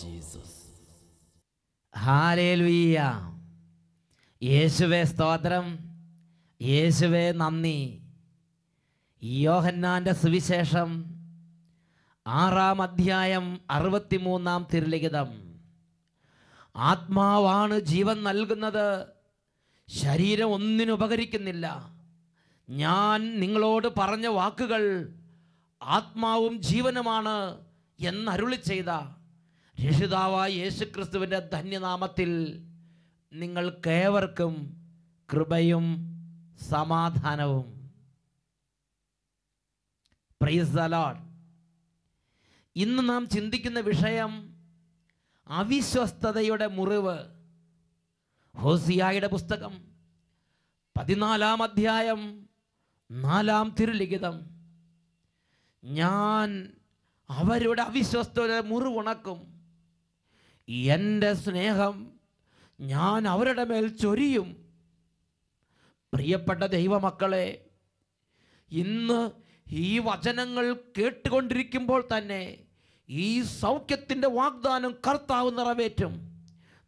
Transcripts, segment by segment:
Jesus. Hallelujah. യേശുവേ സ്തോത്രം, യേശുവേ നന്ദി. യോഹന്നാന്റെ സുവിശേഷം 6-ാം അധ്യായം 63-ാം തിരുലിഖിതം. ആത്മാവാണ് ജീവൻ നൽകുന്നത്, ശരീരം ഒന്നിനും ഉപകരിക്കുന്നില്ല. ഞാൻ നിങ്ങളോട് പറഞ്ഞ വാക്കുകൾ ആത്മാവും ജീവനുമാണ് എന്നരുളി ചെയ്ത രക്ഷിതാവായ യേശുക്രിസ്തുവിൻ്റെ ധന്യനാമത്തിൽ നിങ്ങൾക്കേവർക്കും കൃപയും സമാധാനവും. Praise the Lord. ഇന്ന് നാം ചിന്തിക്കുന്ന വിഷയം അവിശ്വസ്തതയുടെ മുറിവ്. ഹോസിയായുടെ പുസ്തകം 14-ാം അധ്യായം 4-ാം തിരുലിഖിതം. ഞാൻ അവരുടെ അവിശ്വസ്തതയുടെ മുറിവുണക്കും, എൻ്റെ സ്നേഹം ഞാൻ അവരുടെ മേൽ ചൊരിയും. പ്രിയപ്പെട്ട ദൈവമക്കളെ, ഇന്ന് ഈ വചനങ്ങൾ കേട്ടുകൊണ്ടിരിക്കുമ്പോൾ തന്നെ ഈ സൗഖ്യത്തിൻ്റെ വാഗ്ദാനം കർത്താവ് നിറവേറ്റും.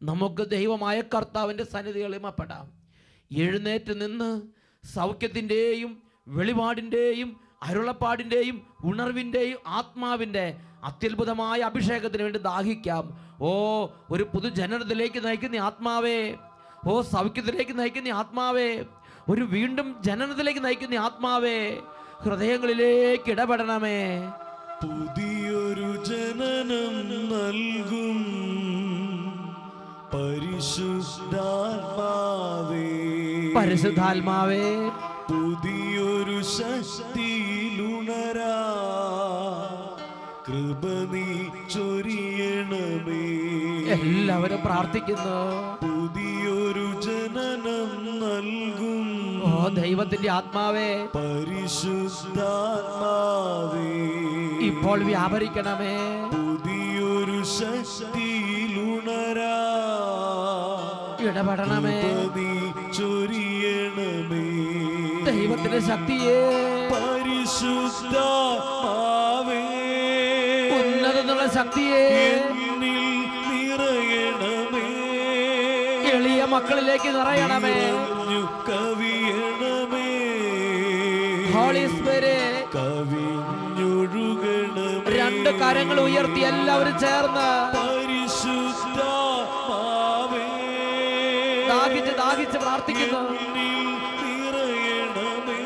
നമുക്ക് ദൈവമായ കർത്താവിൻ്റെ സന്നിധിയിൽ എളിമപ്പെടാം. എഴുന്നേറ്റ് നിന്ന് സൗഖ്യത്തിൻ്റെയും വെളിപാടിൻ്റെയും അരുളപ്പാടിൻ്റെയും ഉണർവിൻ്റെയും ആത്മാവിൻ്റെ അത്യത്ഭുതമായ അഭിഷേകത്തിന് വേണ്ടി ദാഹിക്കാം. ഓ, ഒരു പുതുജനനത്തിലേക്ക് നയിക്കുന്ന ആത്മാവേ, ഓ സൗഖ്യത്തിലേക്ക് നയിക്കുന്ന ആത്മാവേ, ഒരു വീണ്ടും ജനനത്തിലേക്ക് നയിക്കുന്ന ആത്മാവേ, ഹൃദയങ്ങളിലേക്ക് ഇടപെടണമേ. പുതിയൊരു ജനനം നൽകും പരിശുദ്ധാത്മാവേ, പരിശുദ്ധാത്മാവേ, പുതിയൊരു ശക്തിയിലുണരാ കൃപ നീ ചൊരിയണമേ. എല്ലാവരും പ്രാർത്ഥിക്കുന്നു. പുതിയൊരു ജനനം നൽകും ഓ ദൈവത്തിന്റെ ആത്മാവേ, പരിശുദ്ധാത്മാവേ, ഇപ്പോൾ വ്യാപരിക്കണമേ. പുതിയൊരു ശക്തിയിലുണരാ ഇടപെടണമേ. നീ ചൊരിയണമേ. ദൈവത്തിന്റെ ശക്തിയെ, പരിശുദ്ധാത്മാവേ, ഉന്നതനുള്ള ശക്തിയെ എന്നിൽ നിറയണമേ. എളിയ മക്കളിലേക്ക് നിറയണമേ. നിറഞ്ഞു കവിയണമേ. Holy spirit, കവിഞ്ഞൊഴുകണമേ. രണ്ട് കരങ്ങൾ ഉയർത്തി എല്ലാവരും ചേർന്ന് പരിശുദ്ധാത്മാവേ, ദാഹിച്ച് ദാഹിച്ച് പ്രാർത്ഥിക്കുന്നു. നിറയണമേ.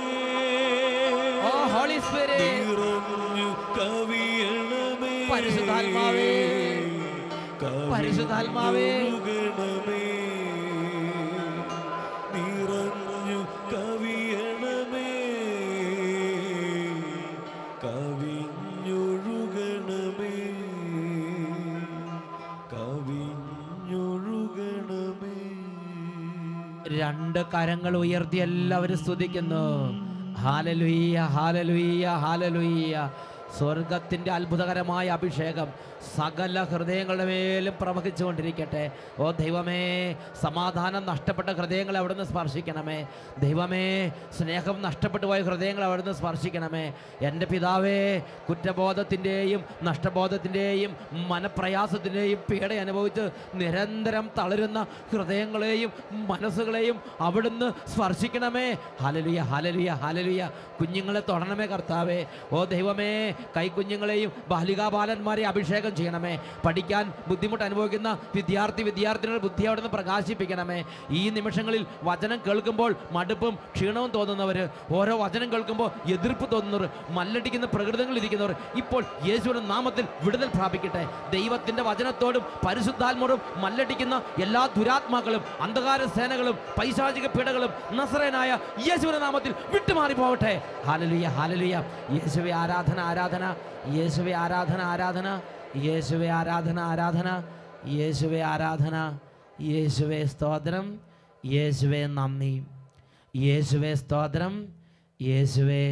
ഓ ഹോളി സ്പിരിറ്റ്, നിറഞ്ഞു കവിയണമേ. പരിശുദ്ധാത്മാവേ, പരിശുദ്ധാത്മാവേ, കവിഞ്ഞൊഴുകണമേ. നിറഞ്ഞു കവിയണമേ. കവിഞ്ഞൊഴുകണമേ. കവിഞ്ഞൊഴുകണമേ. രണ്ട് കരങ്ങൾ ഉയർത്തി എല്ലാവരും സ്തുതിക്കുന്നു. ഹല്ലേലൂയ, ഹല്ലേലൂയ, ഹല്ലേലൂയ. സ്വർഗത്തിൻ്റെ അത്ഭുതകരമായ അഭിഷേകം സകല ഹൃദയങ്ങളുടെ മേലും പ്രവഹിച്ചുകൊണ്ടിരിക്കട്ടെ. ഓ ദൈവമേ, സമാധാനം നഷ്ടപ്പെട്ട ഹൃദയങ്ങളെ അവിടുന്ന് സ്പർശിക്കണമേ. ദൈവമേ, സ്നേഹം നഷ്ടപ്പെട്ടു പോയ ഹൃദയങ്ങളെ അവിടുന്ന് സ്പർശിക്കണമേ. എൻ്റെ പിതാവേ, കുറ്റബോധത്തിൻ്റെയും നഷ്ടബോധത്തിൻ്റെയും മനപ്രയാസത്തിൻ്റെയും പീഡ അനുഭവിച്ച് നിരന്തരം തളരുന്ന ഹൃദയങ്ങളെയും മനസ്സുകളെയും അവിടുന്ന് സ്പർശിക്കണമേ. ഹല്ലേലൂയ, ഹല്ലേലൂയ, ഹല്ലേലൂയ. കുഞ്ഞുങ്ങളെ തൊടണമേ കർത്താവേ. ഓ ദൈവമേ, കൈക്കുഞ്ഞുങ്ങളെയും ബാലികാബാലന്മാരെ അഭിഷേകം ചെയ്യണമേ. പഠിക്കാൻ ബുദ്ധിമുട്ട് അനുഭവിക്കുന്ന വിദ്യാർത്ഥിനികളുടെ ബുദ്ധി അവിടുന്ന് പ്രകാശിപ്പിക്കണമേ. ഈ നിമിഷങ്ങളിൽ വചനം കേൾക്കുമ്പോൾ മടുപ്പും ക്ഷീണവും തോന്നുന്നവർ, ഓരോ വചനം കേൾക്കുമ്പോൾ എതിർപ്പ് തോന്നുന്നവർ, മല്ലടിക്കുന്ന പ്രകൃതങ്ങളിൽ ഇരിക്കുന്നവർ ഇപ്പോൾ യേശുവിന്റെ നാമത്തിൽ വിടുതൽ പ്രാപിക്കട്ടെ. ദൈവത്തിന്റെ വചനത്തോടും പരിശുദ്ധാത്മാവോടും മല്ലടിക്കുന്ന എല്ലാ ദുരാത്മാക്കളും അന്ധകാര സേനകളും പൈശാചിക പീഡകളും നസറേനായ യേശുവിന്റെ നാമത്തിൽ വിട്ടുമാറി പോകട്ടെ. Hallelujah, hallelujah. യേശുവേ ആരാധന, ആരാധന. യേശുവേ ആരാധന, ആരാധന. യേശുവേ ആരാധന, ആരാധന. യേശുവേ ആരാധന. യേശുവേ സ്തോത്രം, യേശുവേ നന്ദി. യേശുവേ സ്തോത്രം, യേശുവേ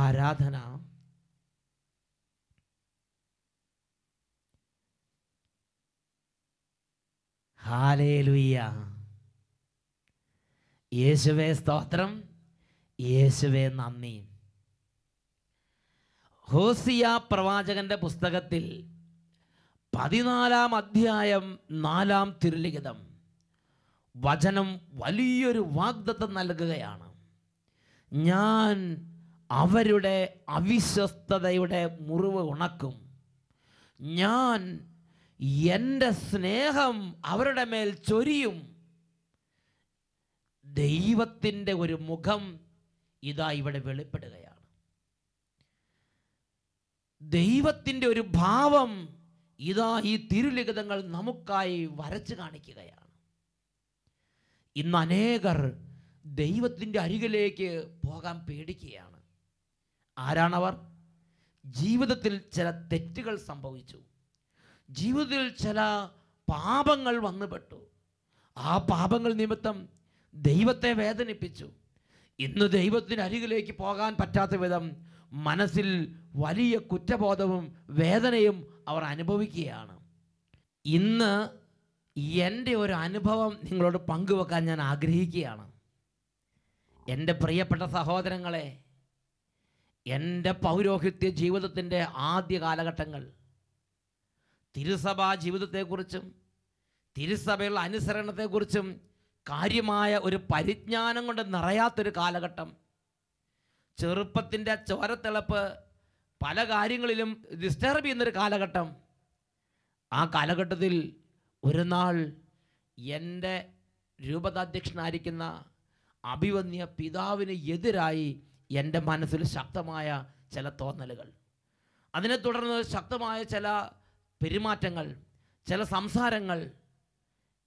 ആരാധന. ഹല്ലേലൂയ. യേശുവേ സ്തോത്രം, യേശുവേ നന്ദി. ഹോസിയ പ്രവാചകന്റെ പുസ്തകത്തിൽ 14-ാം അധ്യായം 4-ാം തിരുലിഖിതം വചനം വലിയൊരു വാഗ്ദത്തം നൽകുകയാണ്. ഞാൻ അവരുടെ അവിശ്വസ്തതയുടെ മുറിവ് ഉണക്കും. ഞാൻ എൻ്റെ സ്നേഹം അവരുടെ മേൽ ചൊരിയും. ദൈവത്തിൻ്റെ ഒരു മുഖം ഇതാ ഇവിടെ വെളിപ്പെടുകയാണ്. ദൈവത്തിൻ്റെ ഒരു ഭാവം ഇതാ ഈ തിരുലിഖിതങ്ങൾ നമുക്കായി വരച്ചു കാണിക്കുകയാണ്. ഇന്ന് അനേകർ ദൈവത്തിൻ്റെ അരികിലേക്ക് പോകാൻ പേടിക്കുകയാണ്. ആരാണവർ? ജീവിതത്തിൽ ചില തെറ്റുകൾ സംഭവിച്ചു, ജീവിതത്തിൽ ചില പാപങ്ങൾ വന്നുപെട്ടു. ആ പാപങ്ങൾ നിമിത്തം ദൈവത്തെ വേദനിപ്പിച്ചു. ഇന്ന് ദൈവത്തിൻ്റെ അരികിലേക്ക് പോകാൻ പറ്റാത്ത വിധം മനസ്സിൽ വലിയ കുറ്റബോധവും വേദനയും അവർ അനുഭവിക്കുകയാണ്. ഇന്ന് എൻ്റെ ഒരു അനുഭവം നിങ്ങളോട് പങ്കുവെക്കാൻ ഞാൻ ആഗ്രഹിക്കുകയാണ്. എൻ്റെ പ്രിയപ്പെട്ട സഹോദരങ്ങളെ, എൻ്റെ പൗരോഹിത്യ ജീവിതത്തിൻ്റെ ആദ്യ കാലഘട്ടങ്ങൾ തിരുസഭാ ജീവിതത്തെക്കുറിച്ചും തിരുസഭയുള്ള അനുസരണത്തെക്കുറിച്ചും കാര്യമായ ഒരു പരിജ്ഞാനം കൊണ്ട് നിറയാത്തൊരു കാലഘട്ടം, ചെറുപ്പത്തിൻ്റെ ചോരത്തിളപ്പ് പല കാര്യങ്ങളിലും ഡിസ്റ്റർബ് ചെയ്യുന്നൊരു കാലഘട്ടം. ആ കാലഘട്ടത്തിൽ ഒരു നാൾ എൻ്റെ രൂപതാധ്യക്ഷനായിരിക്കുന്ന അഭിവന്യ പിതാവിന് എതിരായി എൻ്റെ മനസ്സിൽ ശക്തമായ ചില തോന്നലുകൾ, അതിനെ തുടർന്ന് ശക്തമായ ചില പെരുമാറ്റങ്ങൾ, ചില സംസാരങ്ങൾ.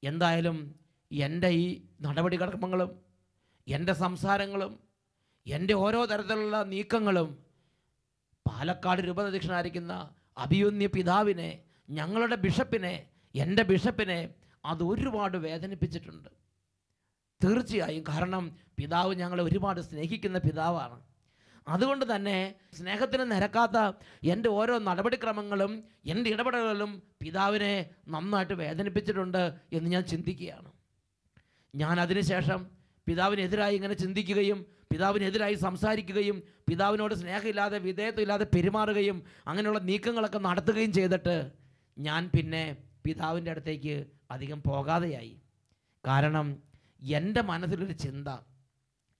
എന്തായാലും എൻ്റെ ഈ നടപടിക്രമങ്ങളും എൻ്റെ സംസാരങ്ങളും എൻ്റെ ഓരോ തരത്തിലുള്ള നീക്കങ്ങളും പാലക്കാട് രൂപതാധ്യക്ഷനായിരിക്കുന്ന അഭിവന്യ പിതാവിനെ, ഞങ്ങളുടെ ബിഷപ്പിനെ, എൻ്റെ ബിഷപ്പിനെ അത് ഒരുപാട് വേദനിപ്പിച്ചിട്ടുണ്ട്. തീർച്ചയായും. കാരണം പിതാവ് ഞങ്ങളെ ഒരുപാട് സ്നേഹിക്കുന്ന പിതാവാണ്. അതുകൊണ്ട് തന്നെ സ്നേഹത്തിന് നിരക്കാത്ത എൻ്റെ ഓരോ നടപടിക്രമങ്ങളും എൻ്റെ ഇടപെടലുകളും പിതാവിനെ നന്നായിട്ട് വേദനിപ്പിച്ചിട്ടുണ്ട് എന്ന് ഞാൻ ചിന്തിക്കുകയാണ്. ഞാൻ അതിനുശേഷം പിതാവിനെതിരായി ഇങ്ങനെ ചിന്തിക്കുകയും പിതാവിനെതിരായി സംസാരിക്കുകയും പിതാവിനോട് സ്നേഹമില്ലാതെ വിധേയത്വമില്ലാതെ പെരുമാറുകയും അങ്ങനെയുള്ള നീക്കങ്ങളൊക്കെ നടത്തുകയും ചെയ്തിട്ട് ഞാൻ പിന്നെ പിതാവിൻ്റെ അടുത്തേക്ക് അധികം പോകാതെയായി. കാരണം എൻ്റെ മനസ്സിലൊരു ചിന്ത,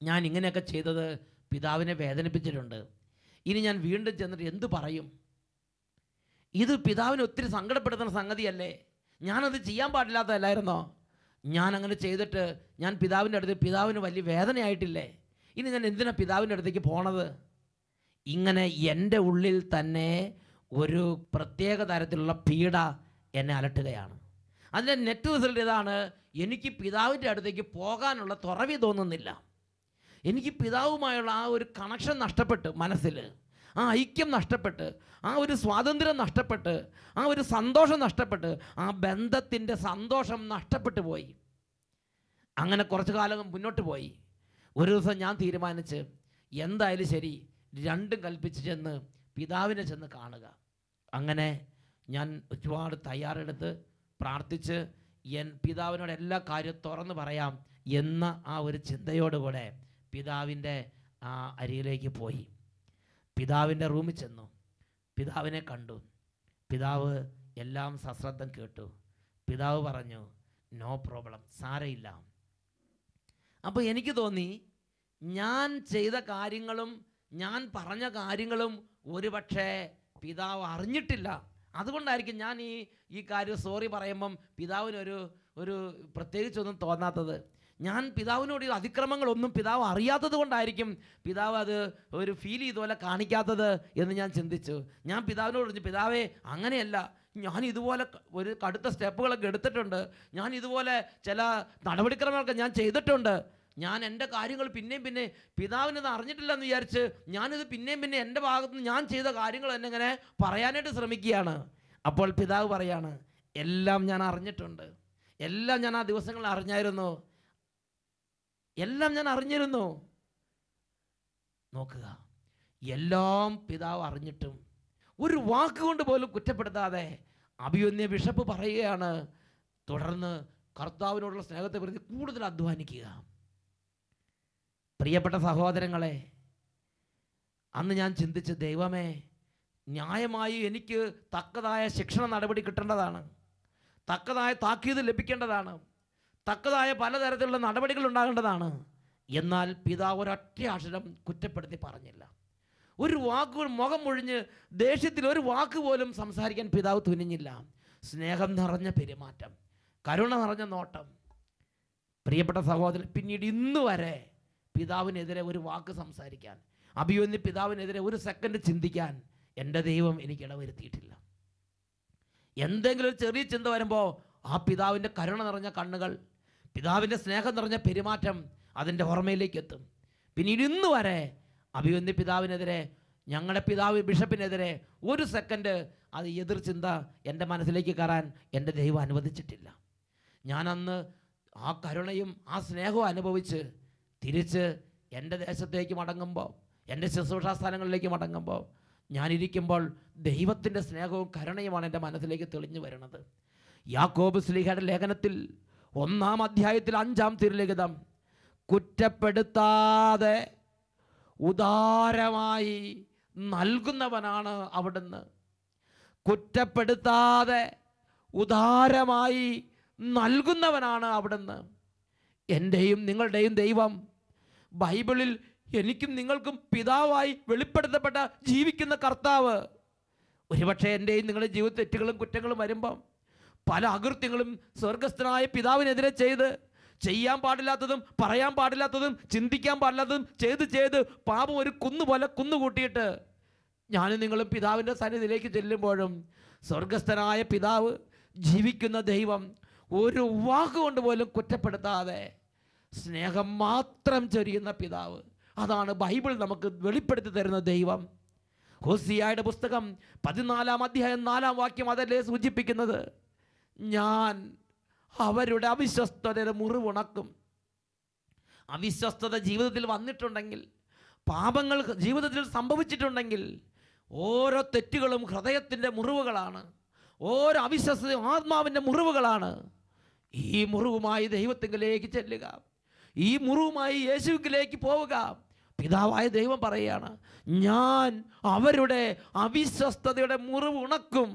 ഞാൻ ഇങ്ങനെയൊക്കെ ചെയ്തത് പിതാവിനെ വേദനിപ്പിച്ചിട്ടുണ്ട്. ഇനി ഞാൻ വീണ്ടും ചെന്നിട്ട് എന്ത് പറയും? ഇത് പിതാവിനെ ഒത്തിരി സങ്കടപ്പെടുത്തുന്ന സംഗതിയല്ലേ? ഞാനത് ചെയ്യാൻ പാടില്ലാത്തതല്ലായിരുന്നോ? ഞാൻ അങ്ങനെ ചെയ്തിട്ട് ഞാൻ പിതാവിൻ്റെ അടുത്ത് പിതാവിന് വലിയ വേദനയായിട്ടില്ലേ? ഇനി ഞാൻ എന്തിനാ പിതാവിൻ്റെ അടുത്തേക്ക് പോണത്? ഇങ്ങനെ എൻ്റെ ഉള്ളിൽ തന്നെ ഒരു പ്രത്യേക തരത്തിലുള്ള പീഡ എന്നെ അലട്ടുകയാണ്. അതിൻ്റെ നെറ്റ് റിസൾട്ട് ഇതാണ്: എനിക്ക് പിതാവിൻ്റെ അടുത്തേക്ക് പോകാനുള്ള തുറവി തോന്നുന്നില്ല. എനിക്ക് പിതാവുമായുള്ള ആ ഒരു കണക്ഷൻ നഷ്ടപ്പെട്ട്, മനസ്സിൽ ആ ഐക്യം നഷ്ടപ്പെട്ട്, ആ ഒരു സ്വാതന്ത്ര്യം നഷ്ടപ്പെട്ട്, ആ ഒരു സന്തോഷം നഷ്ടപ്പെട്ട്, ആ ബന്ധത്തിൻ്റെ സന്തോഷം നഷ്ടപ്പെട്ടു പോയി. അങ്ങനെ കുറച്ചു കാലം മുന്നോട്ട് പോയി. ഒരു ദിവസം ഞാൻ തീരുമാനിച്ച് എന്തായാലും ശരി, രണ്ടും കൽപ്പിച്ച് ചെന്ന് പിതാവിനെ ചെന്ന് കാണുക. അങ്ങനെ ഞാൻ ഒരുപാട് തയ്യാറെടുത്ത് പ്രാർത്ഥിച്ച് പിതാവിനോട് എല്ലാ കാര്യവും തുറന്ന് പറയാം എന്ന ആ ഒരു ചിന്തയോടുകൂടെ പിതാവിൻ്റെ ആ അരികിലേക്ക് പോയി. പിതാവിൻ്റെ റൂമിൽ ചെന്നു, പിതാവിനെ കണ്ടു. പിതാവ് എല്ലാം സശ്രദ്ധം കേട്ടു. പിതാവ് പറഞ്ഞു, നോ പ്രോബ്ലം, സാരയില്ല. അപ്പോൾ എനിക്ക് തോന്നി, ഞാൻ ചെയ്ത കാര്യങ്ങളും ഞാൻ പറഞ്ഞ കാര്യങ്ങളും ഒരുപക്ഷെ പിതാവ് അറിഞ്ഞിട്ടില്ല. അതുകൊണ്ടായിരിക്കും ഞാൻ ഈ കാര്യം സോറി പറയുമ്പം പിതാവിനൊരു പ്രത്യേകിച്ചൊന്നും തോന്നാത്തത്. ഞാൻ പിതാവിനോട് ഈ അതിക്രമങ്ങളൊന്നും പിതാവ് അറിയാത്തത് കൊണ്ടായിരിക്കും പിതാവ് അത് ഒരു ഫീൽ ചെയ്തുപോലെ കാണിക്കാത്തത് എന്ന് ഞാൻ ചിന്തിച്ചു. ഞാൻ പിതാവിനോട് പറഞ്ഞു, പിതാവേ അങ്ങനെയല്ല, ഞാൻ ഇതുപോലെ ഒരു കടുത്ത സ്റ്റെപ്പുകളൊക്കെ എടുത്തിട്ടുണ്ട്, ഞാൻ ഇതുപോലെ ചില നടപടിക്രമങ്ങളൊക്കെ ഞാൻ ചെയ്തിട്ടുണ്ട്. ഞാൻ എൻ്റെ കാര്യങ്ങൾ പിന്നെ പിതാവിനത് അറിഞ്ഞിട്ടില്ലെന്ന് വിചാരിച്ച് ഞാനിത് പിന്നെ എൻ്റെ ഭാഗത്ത് ഞാൻ ചെയ്ത കാര്യങ്ങൾ തന്നെ ഇങ്ങനെ പറയാനായിട്ട് ശ്രമിക്കുകയാണ്. അപ്പോൾ പിതാവ് പറയാണ്, എല്ലാം ഞാൻ അറിഞ്ഞിട്ടുണ്ട്, എല്ലാം ഞാൻ ആ ദിവസങ്ങളിൽ അറിഞ്ഞായിരുന്നു, എല്ലാം ഞാൻ അറിഞ്ഞിരുന്നു. നോക്കുക, എല്ലാം പിതാവ് അറിഞ്ഞിട്ടും ഒരു വാക്കുകൊണ്ട് പോലും കുറ്റപ്പെടുത്താതെ അഭിവന്യ ബിഷപ്പ് പറയുകയാണ്, തുടർന്ന് കർത്താവിനോടുള്ള സ്നേഹത്തെ പ്രതി കൂടുതൽ അധ്വാനിക്കുക. പ്രിയപ്പെട്ട സഹോദരങ്ങളെ, അന്ന് ഞാൻ ചിന്തിച്ച്, ദൈവമേ, ന്യായമായി എനിക്ക് തക്കതായ ശിക്ഷണ നടപടി കിട്ടേണ്ടതാണ്, തക്കതായ താക്കീത് ലഭിക്കേണ്ടതാണ്, തക്കതായ പലതരത്തിലുള്ള നടപടികൾ ഉണ്ടാകേണ്ടതാണ്. എന്നാൽ പിതാവ് ഒരൊറ്റ അക്ഷരം കുറ്റപ്പെടുത്തി പറഞ്ഞില്ല. ഒരു വാക്ക്, മുഖം ഒഴിഞ്ഞ് ദേഷ്യത്തിൽ ഒരു വാക്ക് പോലും സംസാരിക്കാൻ പിതാവ് തുനിഞ്ഞില്ല. സ്നേഹം നിറഞ്ഞ പെരുമാറ്റം, കരുണ നിറഞ്ഞ നോട്ടം. പ്രിയപ്പെട്ട സഹോദരൻ, പിന്നീട് ഇന്ന് വരെ പിതാവിനെതിരെ ഒരു വാക്ക് സംസാരിക്കാൻ, അഭിമന്യു പിതാവിനെതിരെ ഒരു സെക്കൻഡ് ചിന്തിക്കാൻ എൻ്റെ ദൈവം എനിക്ക് ഇടവരുത്തിയിട്ടില്ല. എന്തെങ്കിലും ഒരു ചെറിയ ചിന്ത വരുമ്പോൾ ആ പിതാവിൻ്റെ കരുണ നിറഞ്ഞ കണ്ണുകൾ, പിതാവിൻ്റെ സ്നേഹം നിറഞ്ഞ പെരുമാറ്റം അതിൻ്റെ ഓർമ്മയിലേക്ക് എത്തും. പിന്നീട് ഇന്ന് വരെ അഭിമന്യു പിതാവിനെതിരെ, ഞങ്ങളുടെ പിതാവ് ബിഷപ്പിനെതിരെ ഒരു സെക്കൻഡ് അത് എതിർ ചിന്ത എൻ്റെ മനസ്സിലേക്ക് കയറാൻ എൻ്റെ ദൈവം അനുവദിച്ചിട്ടില്ല. ഞാനന്ന് ആ കരുണയും ആ സ്നേഹവും അനുഭവിച്ച് തിരിച്ച് എൻ്റെ ദേശത്തേക്ക് മടങ്ങുമ്പോൾ, എൻ്റെ ശുശ്രൂഷാ സ്ഥലങ്ങളിലേക്ക് മടങ്ങുമ്പോൾ, ഞാനിരിക്കുമ്പോൾ ദൈവത്തിൻ്റെ സ്നേഹവും കരുണയുമാണ് എൻ്റെ മനസ്സിലേക്ക് തെളിഞ്ഞു വരുന്നത്. യാക്കോബ് ശ്ലീഹയുടെ ലേഖനത്തിൽ 1-ാം അധ്യായത്തിൽ 5-ാം തിരുലിഖിതം, കുറ്റപ്പെടുത്താതെ ഉദാരമായി നൽകുന്നവനാണ് അവിടുന്ന്. കുറ്റപ്പെടുത്താതെ ഉദാരമായി നൽകുന്നവനാണ് അവിടുന്ന്. എൻ്റെയും നിങ്ങളുടെയും ദൈവം ബൈബിളിൽ എനിക്കും നിങ്ങൾക്കും പിതാവായി വെളിപ്പെടുത്തപ്പെട്ട ജീവിക്കുന്ന കർത്താവ്. ഒരുപക്ഷെ എൻ്റെയും നിങ്ങളുടെ ജീവിത തെറ്റുകളും കുറ്റങ്ങളും വരുമ്പം പല അകൃത്യങ്ങളും സ്വർഗസ്ഥനായ പിതാവിനെതിരെ ചെയ്യാൻ പാടില്ലാത്തതും പറയാൻ പാടില്ലാത്തതും ചിന്തിക്കാൻ പാടില്ലാത്തതും ചെയ്ത് പാപം ഒരു കുന്നുപോലെ കുന്നുകൂട്ടിയിട്ട് ഞാനും നിങ്ങളും പിതാവിൻ്റെ സന്നിധിയിലേക്ക് ചെല്ലുമ്പോഴും സ്വർഗസ്ഥനായ പിതാവ്, ജീവിക്കുന്ന ദൈവം, ഒരു വാക്കുകൊണ്ട് പോലും കുറ്റപ്പെടുത്താതെ സ്നേഹം മാത്രം ചൊരിയുന്ന പിതാവ്. അതാണ് ബൈബിൾ നമുക്ക് വെളിപ്പെടുത്തി തരുന്ന ദൈവം. ഹോസിയായുടെ പുസ്തകം 14-ാം അധ്യായം 4-ാം വാക്യം അതല്ലേ സൂചിപ്പിക്കുന്നത്? ഞാൻ അവരുടെ അവിശ്വസ്തതയുടെ മുറിവുണക്കും. അവിശ്വസ്തത ജീവിതത്തിൽ വന്നിട്ടുണ്ടെങ്കിൽ, പാപങ്ങൾ ജീവിതത്തിൽ സംഭവിച്ചിട്ടുണ്ടെങ്കിൽ, ഓരോ തെറ്റുകളും ഹൃദയത്തിൻ്റെ മുറിവുകളാണ്, ഓരോ അവിശ്വസ്തയും ആത്മാവിൻ്റെ മുറിവുകളാണ്. ഈ മുറിവുമായി ദൈവത്തിങ്കിലേക്ക് ചെല്ലുക, ഈ മുറിവുമായി യേശുവിലേക്ക് പോവുക. പിതാവായ ദൈവം പറയുകയാണ്, ഞാൻ അവരുടെ അവിശ്വസ്തതയുടെ മുറിവ് ഉണക്കും.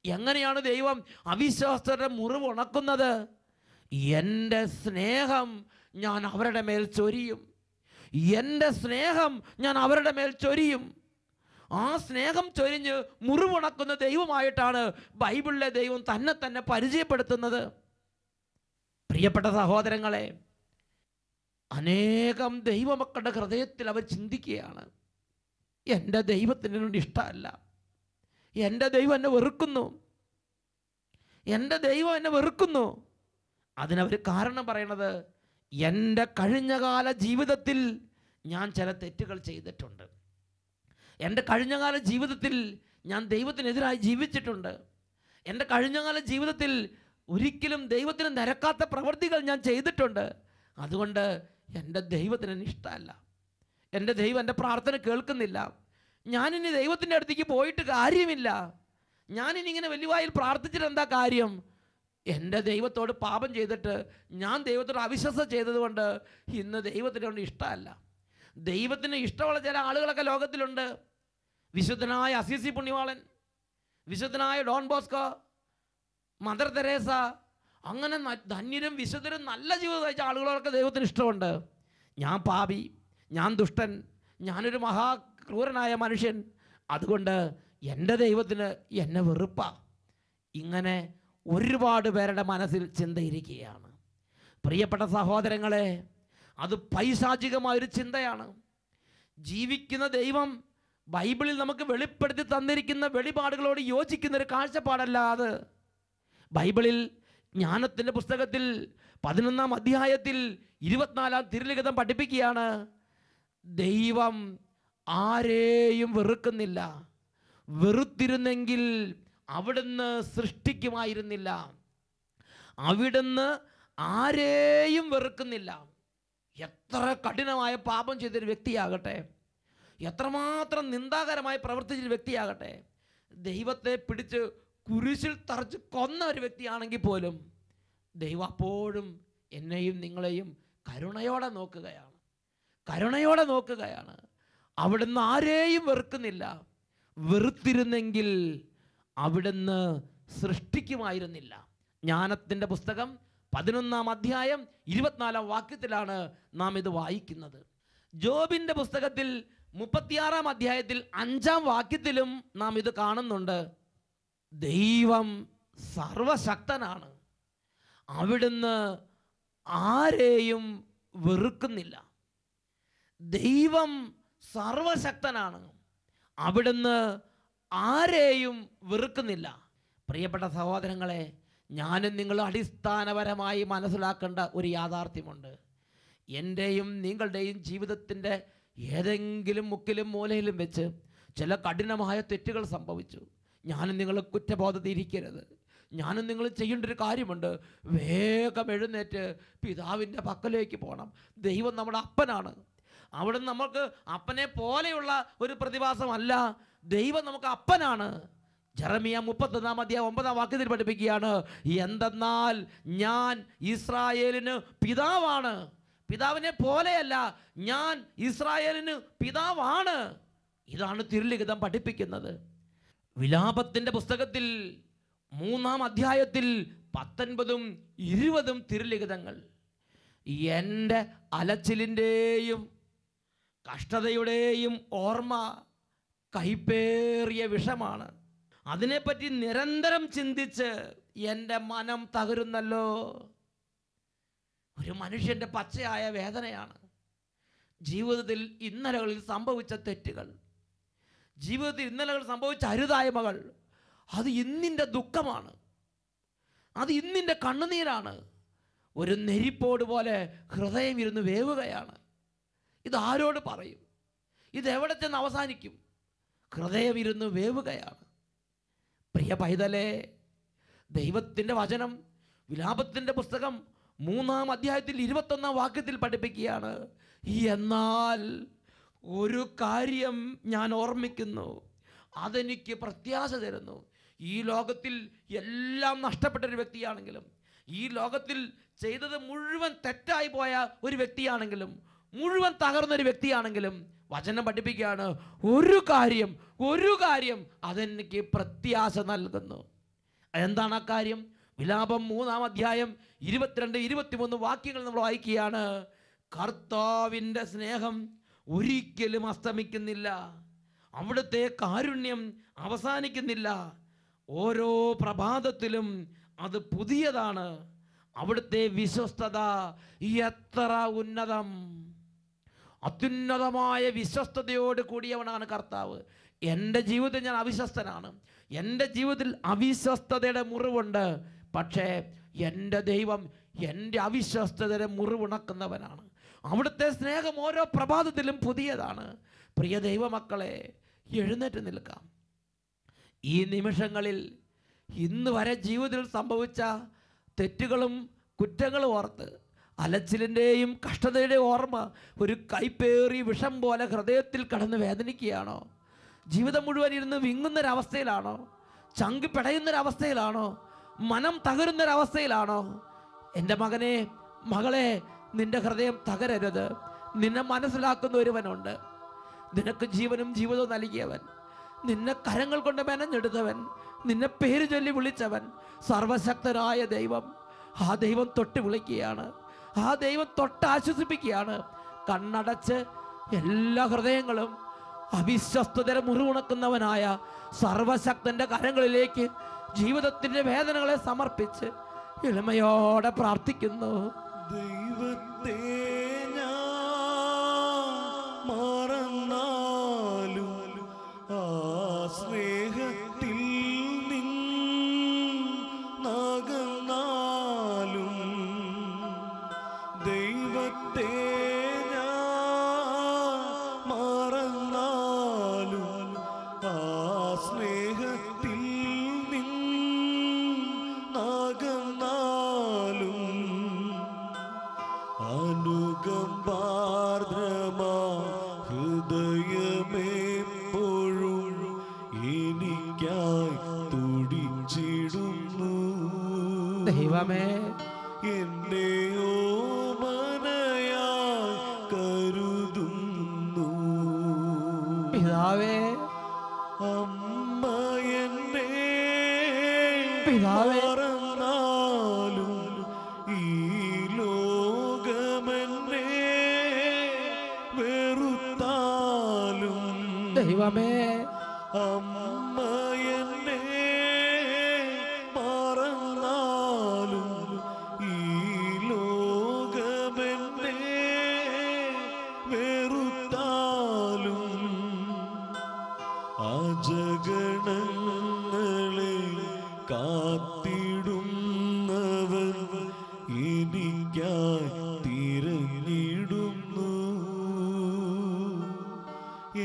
എങ്ങനെയാണ് ദൈവം അവിശ്വാസയുടെ മുറിവ് ഉണക്കുന്നത്? എൻ്റെ സ്നേഹം ഞാൻ അവരുടെ മേൽ ചൊരിയും, എൻ്റെ സ്നേഹം ഞാൻ അവരുടെ മേൽ ചൊരിയും. ആ സ്നേഹം ചൊരിഞ്ഞ് മുറിവുണക്കുന്ന ദൈവമായിട്ടാണ് ബൈബിളിലെ ദൈവം തന്നെ പരിചയപ്പെടുത്തുന്നത്. പ്രിയപ്പെട്ട സഹോദരങ്ങളെ, അനേകം ദൈവമക്കളുടെ ഹൃദയത്തിൽ അവർ ചിന്തിക്കുകയാണ്, എൻ്റെ ദൈവത്തിന് എന്നോട് ഇഷ്ടമല്ല, എൻ്റെ ദൈവം എന്നെ വെറുക്കുന്നു, എൻ്റെ ദൈവം എന്നെ വെറുക്കുന്നു. അതിനവർ കാരണം പറയണത്, എൻ്റെ കഴിഞ്ഞകാല ജീവിതത്തിൽ ഞാൻ ചില തെറ്റുകൾ ചെയ്തിട്ടുണ്ട്, എൻ്റെ കഴിഞ്ഞകാല ജീവിതത്തിൽ ഞാൻ ദൈവത്തിനെതിരായി ജീവിച്ചിട്ടുണ്ട്, എൻ്റെ കഴിഞ്ഞകാല ജീവിതത്തിൽ ഒരിക്കലും ദൈവത്തിന് നിരക്കാത്ത പ്രവൃത്തികൾ ഞാൻ ചെയ്തിട്ടുണ്ട്. അതുകൊണ്ട് എൻ്റെ ദൈവത്തിന് എന്നെ ഇഷ്ടമല്ല, എൻ്റെ ദൈവം എൻ്റെ പ്രാർത്ഥന കേൾക്കുന്നില്ല, ഞാനിനി ദൈവത്തിൻ്റെ അടുത്തേക്ക് പോയിട്ട് കാര്യമില്ല, ഞാനിനി ഇങ്ങനെ വലിയവായിൽ പ്രാർത്ഥിച്ചിട്ട് എന്താ കാര്യം? എൻ്റെ ദൈവത്തോട് പാപം ചെയ്തിട്ട് ഞാൻ ദൈവത്തോട് അവിശ്വാസം ചെയ്തതുകൊണ്ട് ഇന്ന് ദൈവത്തിനോട് ഇഷ്ടമല്ല. ദൈവത്തിന് ഇഷ്ടമുള്ള ചില ആളുകളൊക്കെ ലോകത്തിലുണ്ട്. വിശുദ്ധനായ അസീസി പുണ്യവാളൻ, വിശുദ്ധനായ ഡോൺ ബോസ്കോ, മദർ തെരേസ, അങ്ങനെ ധന്യരും വിശുദ്ധരും നല്ല ജീവിതം നയിച്ച ആളുകളൊക്കെ ദൈവത്തിന് ഇഷ്ടമുണ്ട്. ഞാൻ പാപി, ഞാൻ ദുഷ്ടൻ, ഞാനൊരു മഹാക്രൂരനായ മനുഷ്യൻ, അതുകൊണ്ട് എൻ്റെ ദൈവത്തിന് എന്നെ വെറുപ്പാ. ഇങ്ങനെ ഒരുപാട് പേരുടെ മനസ്സിൽ ചിന്തയിരിക്കുകയാണ്. പ്രിയപ്പെട്ട സഹോദരങ്ങളെ, അത് പൈശാചികമായൊരു ചിന്തയാണ്. ജീവിക്കുന്ന ദൈവം ബൈബിളിൽ നമുക്ക് വെളിപ്പെടുത്തി തന്നിരിക്കുന്ന വെളിപാടുകളോട് യോജിക്കുന്നൊരു കാഴ്ചപ്പാടല്ല അത്. ബൈബിളിൽ ജ്ഞാനത്തിൻ്റെ പുസ്തകത്തിൽ 11-ാം അധ്യായത്തിൽ 24-ാം തിരുലിഖിതം പഠിപ്പിക്കുകയാണ്, ദൈവം ആരെയും വെറുക്കുന്നില്ല, വെറുത്തിരുന്നെങ്കിൽ അവിടുന്ന് സൃഷ്ടിക്കുമായിരുന്നില്ല. അവിടുന്ന് ആരെയും വെറുക്കുന്നില്ല. എത്ര കഠിനമായ പാപം ചെയ്തൊരു വ്യക്തിയാകട്ടെ, എത്രമാത്രം നിന്ദാകരമായി പ്രവർത്തിച്ചൊരു വ്യക്തിയാകട്ടെ, ദൈവത്തെ പിടിച്ച് കുരിശിൽ തറച്ച് കൊന്ന ഒരു വ്യക്തിയാണെങ്കിൽ പോലും ദൈവം അപ്പോഴും എന്നെയും നിങ്ങളെയും കരുണയോടെ നോക്കുകയാണ്, കരുണയോടെ നോക്കുകയാണ്. അവിടുന്ന് ആരെയും വെറുക്കുന്നില്ല, വെറുത്തിരുന്നെങ്കിൽ അവിടുന്ന് സൃഷ്ടിക്കുമായിരുന്നില്ല. ജ്ഞാനത്തിൻ്റെ പുസ്തകം 11-ാം അധ്യായം 24-ാം വാക്യത്തിലാണ് നാം ഇത് വായിക്കുന്നത്. ജോബിൻ്റെ പുസ്തകത്തിൽ 36-ാം അധ്യായത്തിൽ 5-ാം വാക്യത്തിലും നാം ഇത് കാണുന്നുണ്ട്. ദൈവം സർവശക്തനാണ്, അവിടുന്ന് ആരെയും വെറുക്കുന്നില്ല. ദൈവം സർവശക്തനാണ്, അവിടുന്ന് ആരെയും വെറുക്കുന്നില്ല. പ്രിയപ്പെട്ട സഹോദരങ്ങളെ, ഞാനും നിങ്ങൾ അടിസ്ഥാനപരമായി മനസ്സിലാക്കേണ്ട ഒരു യാഥാർത്ഥ്യമുണ്ട്. എൻ്റെയും നിങ്ങളുടെയും ജീവിതത്തിൻ്റെ ഏതെങ്കിലും മുക്കിലും മൂലയിലും വെച്ച് ചില കഠിനമായ തെറ്റുകൾ സംഭവിച്ചു. ഞാനും നിങ്ങൾ കുറ്റബോധത്തിരിക്കരുത്. ഞാനും നിങ്ങൾ ചെയ്യേണ്ട ഒരു കാര്യമുണ്ട്. വേഗം എഴുന്നേറ്റ് പിതാവിൻ്റെ പക്കലേക്ക് പോകണം. ദൈവം നമ്മുടെ അപ്പനാണ്. അവിടെ നമുക്ക് അപ്പനെ പോലെയുള്ള ഒരു പ്രതിഭാസമല്ല, ദൈവം നമുക്ക് അപ്പനാണ്. ജെറമിയ 31-ാം അധ്യായം 9-ാം വാക്യത്തിൽ പഠിപ്പിക്കുകയാണ്, എന്തെന്നാൽ ഞാൻ ഇസ്രായേലിന് പിതാവാണ്. പിതാവിനെ പോലെയല്ല, ഞാൻ ഇസ്രായേലിന് പിതാവാണ്. ഇതാണ് തിരുലിഖിതം പഠിപ്പിക്കുന്നത്. വിലാപത്തിൻ്റെ പുസ്തകത്തിൽ 3-ാം അധ്യായത്തിൽ 19-ഉം 20-ഉം തിരുലിഖിതങ്ങൾ എൻ്റെ അലച്ചിലിൻ്റെയും കഷ്ടതയുടെയും ഓർമ്മ കൈപ്പേറിയ വിഷമാണ്. അതിനെപ്പറ്റി നിരന്തരം ചിന്തിച്ച് എൻ്റെ മനം തകരുന്നല്ലോ. ഒരു മനുഷ്യൻ്റെ പച്ചയായ വേദനയാണ്. ജീവിതത്തിൽ ഇന്നലകളിൽ സംഭവിച്ച തെറ്റുകൾ, ജീവിതത്തിൽ ഇന്നലകളിൽ സംഭവിച്ച അരുതായ്മകൾ, അത് ഇന്നിൻ്റെ ദുഃഖമാണ്, അത് ഇന്നിൻ്റെ കണ്ണുനീരാണ്. ഒരു നെരിപ്പോട് പോലെ ഹൃദയം ഇരുന്ന് വേവുകയാണ്. ഇതാരോട് പറയും? ഇതെവിടെ ചെന്ന് അവസാനിക്കും? ഹൃദയം ഇരുന്ന് വേവുകയാണ്. പ്രിയ പൈതലേ, ദൈവത്തിൻ്റെ വചനം വിലാപത്തിൻ്റെ പുസ്തകം 3-ാം അധ്യായത്തിൽ 21-ാം വാക്യത്തിൽ പഠിപ്പിക്കുകയാണ്, എന്നാൽ ഒരു കാര്യം ഞാൻ ഓർമ്മിക്കുന്നു, അതെനിക്ക് പ്രത്യാശ തരുന്നു. ഈ ലോകത്തിൽ എല്ലാം നഷ്ടപ്പെട്ടൊരു വ്യക്തിയാണെങ്കിലും, ഈ ലോകത്തിൽ ചെയ്തത് മുഴുവൻ തെറ്റായി പോയ ഒരു വ്യക്തിയാണെങ്കിലും, മുഴുവൻ തകർന്നൊരു വ്യക്തിയാണെങ്കിലും, വചനം പഠിപ്പിക്കുകയാണ്, ഒരു കാര്യം അതെനിക്ക് പ്രത്യാശ നൽകുന്നു. എന്താണ് ആ കാര്യം? വിലാപം 3-ാം അധ്യായം 22-23 വാക്യങ്ങൾ നമ്മൾ വായിക്കുകയാണ്. കർത്താവിൻ്റെ സ്നേഹം ഒരിക്കലും അസ്തമിക്കുന്നില്ല, അവിടുത്തെ കാരുണ്യം അവസാനിക്കുന്നില്ല, ഓരോ പ്രഭാതത്തിലും അത് പുതിയതാണ്, അവിടുത്തെ വിശ്വസ്തത എത്ര ഉന്നതം. അത്യുന്നതമായ വിശ്വസ്തയോട് കൂടിയവനാണ് കർത്താവ്. എൻ്റെ ജീവിതത്തിൽ ഞാൻ അവിശ്വസ്തനാണ്, എൻ്റെ ജീവിതത്തിൽ അവിശ്വസ്തതയുടെ മുറിവുണ്ട്. പക്ഷേ എൻ്റെ ദൈവം എൻ്റെ അവിശ്വസ്തതയുടെ മുറിവുണക്കുന്നവനാണ്. അവിടുത്തെ സ്നേഹം ഓരോ പ്രഭാതത്തിലും പുതിയതാണ്. പ്രിയ ദൈവമക്കളെ, എഴുന്നേറ്റ് നിൽക്കാം. ഈ നിമിഷങ്ങളിൽ ഇന്ന് വരെ ജീവിതത്തിൽ സംഭവിച്ച തെറ്റുകളും കുറ്റങ്ങളും ഓർത്ത് അലച്ചിലിൻ്റെയും കഷ്ടതയുടെയും ഓർമ്മ ഒരു കൈപ്പേറി വിഷം പോലെ ഹൃദയത്തിൽ കടന്ന് വേദനിക്കുകയാണോ? ജീവിതം മുഴുവൻ ഇരുന്ന് വിങ്ങുന്നൊരവസ്ഥയിലാണോ? ചങ്ക് പിടയുന്നൊരവസ്ഥയിലാണോ? മനം തകരുന്നൊരവസ്ഥയിലാണോ? എൻ്റെ മകനെ, മകളെ, നിന്റെ ഹൃദയം തകരരുത്. നിന്നെ മനസ്സിലാക്കുന്ന ഒരുവനുണ്ട്. നിനക്ക് ജീവനും ജീവിതവും നൽകിയവൻ, നിന്നെ കരങ്ങൾ കൊണ്ട് മെനഞ്ഞെടുത്തവൻ, നിന്നെ പേര് ചൊല്ലി വിളിച്ചവൻ, സർവശക്തനായ ദൈവം. ആ ദൈവം തൊട്ട് വിളിക്കുകയാണ്, ആ ദൈവം തൊട്ട് ആശ്വസിപ്പിക്കുകയാണ്. കണ്ണടച്ച് എല്ലാ ഹൃദയങ്ങളും അവിശ്വസ്തതരെ മുറിവുണക്കുന്നവനായ സർവശക്തന്റെ കരങ്ങളിലേക്ക് ജീവിതത്തിന്റെ വേദനകളെ സമർപ്പിച്ച് എളിമയോടെ പ്രാർത്ഥിക്കുന്നു. ദൈവത്തെ ഞാൻ മറന്നാലും ആ സ്നേഹത്തിൽ നിന്നകന്നാലും, ദൈവത്തെ ഞാൻ മറന്നാലും ആ സ്നേഹത്തിൽ നിന്നകന്നാലും, അനുകമ്പാർദ്രമാ ഹൃദയമെപ്പോഴും എനിക്കായി തുടിച്ചിടുന്നു. ദൈവമേ, എന്നെ ഓമനയായി കരുതുന്നു. പിതാവേ, അമ്മ ദൈവമേ, അമ്മ എന്നെ മറന്നാലും ഈ ലോകമെന്നെ വെറുത്താലും അജഗണങ്ങളെ കാത്തിടുന്നവൻ എനിക്കായി തിരഞ്ഞിടുന്നു.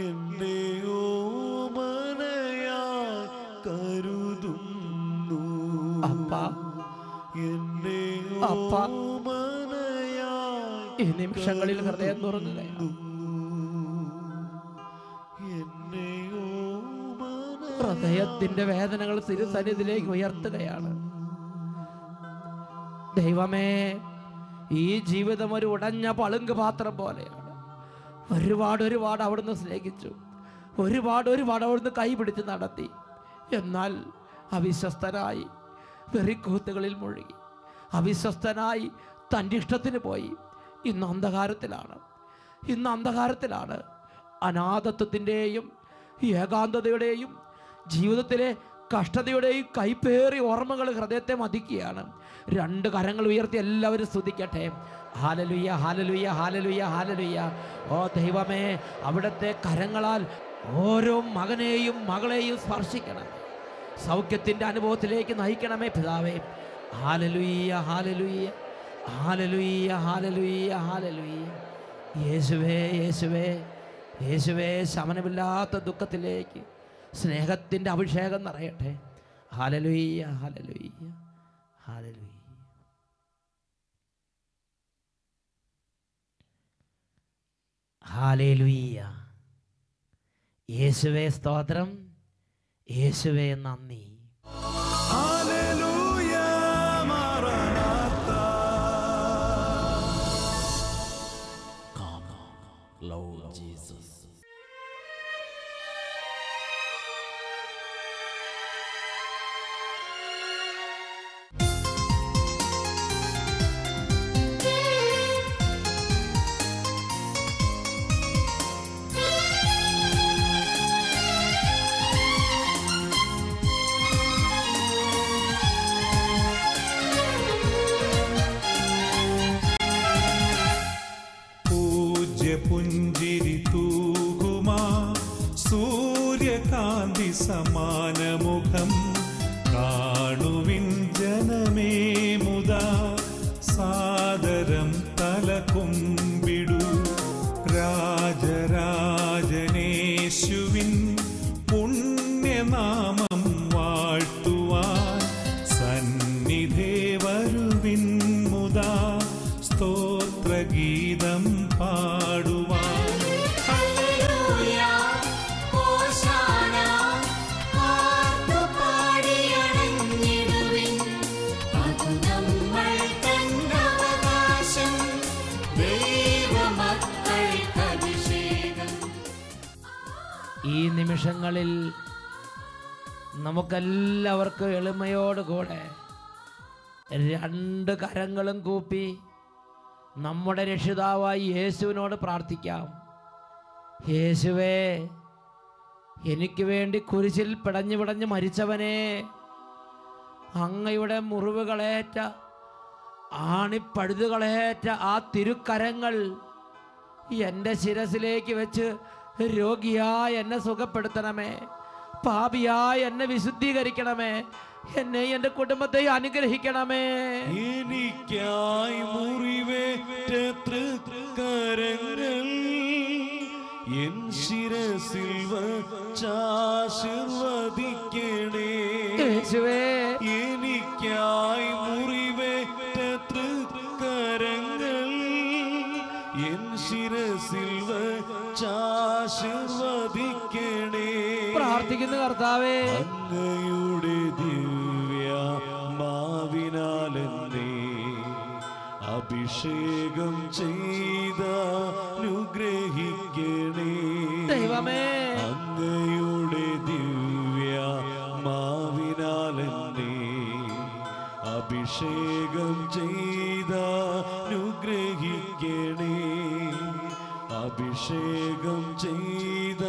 എന്നെ ഓമനയായി കരുതുന്നു. അപ്പാ, എന്നെ അപ്പാ, ഓമനയായി ഈ നിമിഷങ്ങളിൽ ഹൃദയം തുറക്കുകയാണ്. എന്നെ ഹൃദയത്തിന്റെ വേദനകൾ തിരുസന്നിധിയിലേക്ക് ഉയർത്തുകയാണ്. ദൈവമേ, ഈ ജീവിതം ഒരു ഉടഞ്ഞ പളുങ്ക് പാത്രം പോലെയാണ്. ഒരുപാട് അവിടുന്ന് സ്നേഹിച്ചു, ഒരുപാട് അവിടുന്ന് കൈപിടിച്ച് നടത്തി. എന്നാൽ അവിശ്വസ്തനായി വെറിക്കൂത്തുകളിൽ മുഴുകി, അവിശ്വസ്തനായി തൻ്റെ ഇഷ്ടത്തിന് പോയി. ഇന്ന് അന്ധകാരത്തിലാണ്. അനാഥത്വത്തിൻ്റെയും ഏകാന്തതയുടെയും ജീവിതത്തിലെ കഷ്ടതയുടെയും കൈപ്പേറിയ ഓർമ്മകൾ ഹൃദയത്തെ മതിക്കുകയാണ്. രണ്ട് കരങ്ങൾ ഉയർത്തി എല്ലാവരും സ്തുതിക്കട്ടെ. ഹല്ലേലൂയ, ഹല്ലേലൂയ, ഹല്ലേലൂയ, ഹല്ലേലൂയ. ഓ ദൈവമേ, അവിടുത്തെ കരങ്ങളാൽ ഓരോ മകനെയും മകളെയും സ്പർശിക്കണം, സൗഖ്യത്തിൻ്റെ അനുഭവത്തിലേക്ക് നയിക്കണമേ പിതാവേ. ഹല്ലേലൂയ, ഹല്ലേലൂയ, ഹല്ലേലൂയ, ഹല്ലേലൂയ, ഹല്ലേലൂയ. യേശുവേ, യേശുവേ, യേശുവേ, ശമനമില്ലാത്ത ദുഃഖത്തിലേക്ക് സ്നേഹത്തിൻ്റെ അഭിഷേകം നിറയട്ടെ. ഹല്ലേലൂയ, ഹല്ലേലൂയ, ഹല്ലേലൂയ. ഹല്ലേലൂയ. യേശുവേ സ്തോത്രം, യേശുവേ നന്ദി. ഹല്ലേലൂയ, മറനാത്ത. Come, Lord Jesus. പുഞ്ചിരി തൂകുമാ സൂര്യകാന്തി സമാനമുഖം കാണുവിൻ ജനമേ മുദാ സാദരം തലകുമ്പിടു രാജരാജനേശുവിൻ പുണ്യനാമം വാഴ്ത്തുവാൻ സന്നിധേ വരുവിൻ മുദാ സ്തോത്രഗീതം പാടുവാൻ. ഈ നിമിഷങ്ങളിൽ നമുക്കെല്ലാവർക്കും എളിമയോടുകൂടെ രണ്ട് കരങ്ങളും കൂപ്പി നമ്മുടെ രക്ഷിതാവായി യേശുവിനോട് പ്രാർത്ഥിക്കാം. യേശുവേ, എനിക്ക് വേണ്ടി കുരിശിൽ പിടഞ്ഞു മരിച്ചവനെ, അങ്ങയുടെ മുറിവുകളേറ്റ ആണിപ്പഴുതുകളേറ്റ ആ തിരുക്കരങ്ങൾ എൻ്റെ ശിരസിലേക്ക് വെച്ച് രോഗിയായ എന്നെ സുഖപ്പെടുത്തണമേ, പാപിയായ എന്നെ വിശുദ്ധീകരിക്കണമേ, എന്നെ എൻ്റെ കുടുംബത്തെ അനുഗ്രഹിക്കണമേ. എനിക്കായി മുറിവേറ്റ തൃക്കരങ്ങൾ എൻ ശിരസിൽ വച്ചാശീർവദിക്കണേ. യേശുവേ, എനിക്കായി മുറിവേറ്റ തൃക്കരങ്ങൾ എൻ ശിരസിൽ വച്ചാശീർവദിക്കണേ. പ്രാർത്ഥിക്കുന്ന കർത്താവേ, അങ്ങയുടെ ദിവ്യ മാവിനാലെന്നെ അഭിഷേകം ചെയ്ത അനുഗ്രഹിക്കണേ. ദൈവമേ, അങ്ങയുടെ ദിവ്യ മാവിനാലെന്നെ അഭിഷേകം ചെയ്ത അനുഗ്രഹിക്കണേ. അഭിഷേകം ചെയ്ത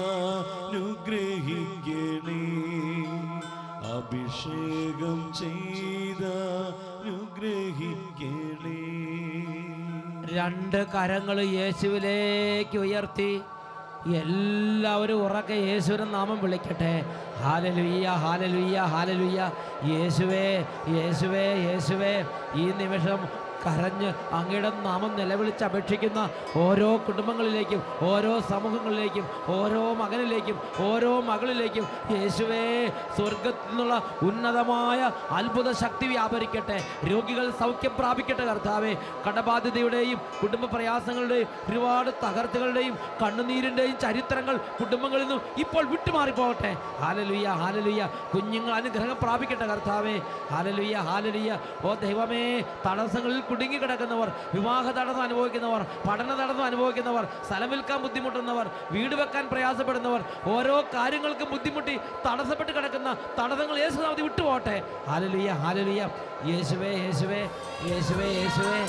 അഭിഷേകം ചെയ്ത അനുഗ്രഹിക്കണേ. രണ്ട് കരങ്ങൾ യേശുവിലേക്ക് ഉയർത്തി എല്ലാവരും ഉറക്കെ യേശുവിന്റെ നാമം വിളിക്കട്ടെ. ഹല്ലേലൂയ, ഹല്ലേലൂയ, ഹല്ലേലൂയ. യേശുവേ, യേശുവേ, യേശുവേ. ഈ നിമിഷം കരഞ്ഞ് അങ്ങയുടെ നാമം നിലവിളിച്ച് അപേക്ഷിക്കുന്ന ഓരോ കുടുംബങ്ങളിലേക്കും, ഓരോ സമൂഹങ്ങളിലേക്കും, ഓരോ മകനിലേക്കും, ഓരോ മകളിലേക്കും യേശുവേ സ്വർഗത്തിൽ നിന്നുള്ള ഉന്നതമായ അത്ഭുത ശക്തി വ്യാപരിക്കട്ടെ. രോഗികൾ സൗഖ്യം പ്രാപിക്കട്ടെ കർത്താവേ. കടബാധ്യതയുടെയും കുടുംബ പ്രയാസങ്ങളുടെയും ഒരുപാട് തകർച്ചകളുടെയും കണ്ണുനീരിൻ്റെയും ചരിത്രങ്ങൾ കുടുംബങ്ങളിൽ നിന്നും ഇപ്പോൾ വിട്ടുമാറിപ്പോകട്ടെ. Hallelujah, hallelujah. കുഞ്ഞുങ്ങൾ അനുഗ്രഹം പ്രാപിക്കട്ടെ കർത്താവേ. ഹല്ലേലൂയ, ഹല്ലേലൂയ. ഓ ദൈവമേ, തടസ്സങ്ങളിൽ കുടുങ്ങിക്കിടക്കുന്നവർ, വിവാഹ തടസ്സം അനുഭവിക്കുന്നവർ, പഠന തടസ്സം അനുഭവിക്കുന്നവർ, സ്ഥലം വിൽക്കാൻ ബുദ്ധിമുട്ടുന്നവർ, വീട് വെക്കാൻ പ്രയാസപ്പെടുന്നവർ, ഓരോ കാര്യങ്ങൾക്കും ബുദ്ധിമുട്ടി തടസ്സപ്പെട്ട് കിടക്കുന്ന തടസ്സങ്ങൾ യേശുനാമത്തിൽ വിട്ടുപോകട്ടെ. Hallelujah, hallelujah. യേശുവേ, യേശുവേ, യേശുവേ, യേശുവേ.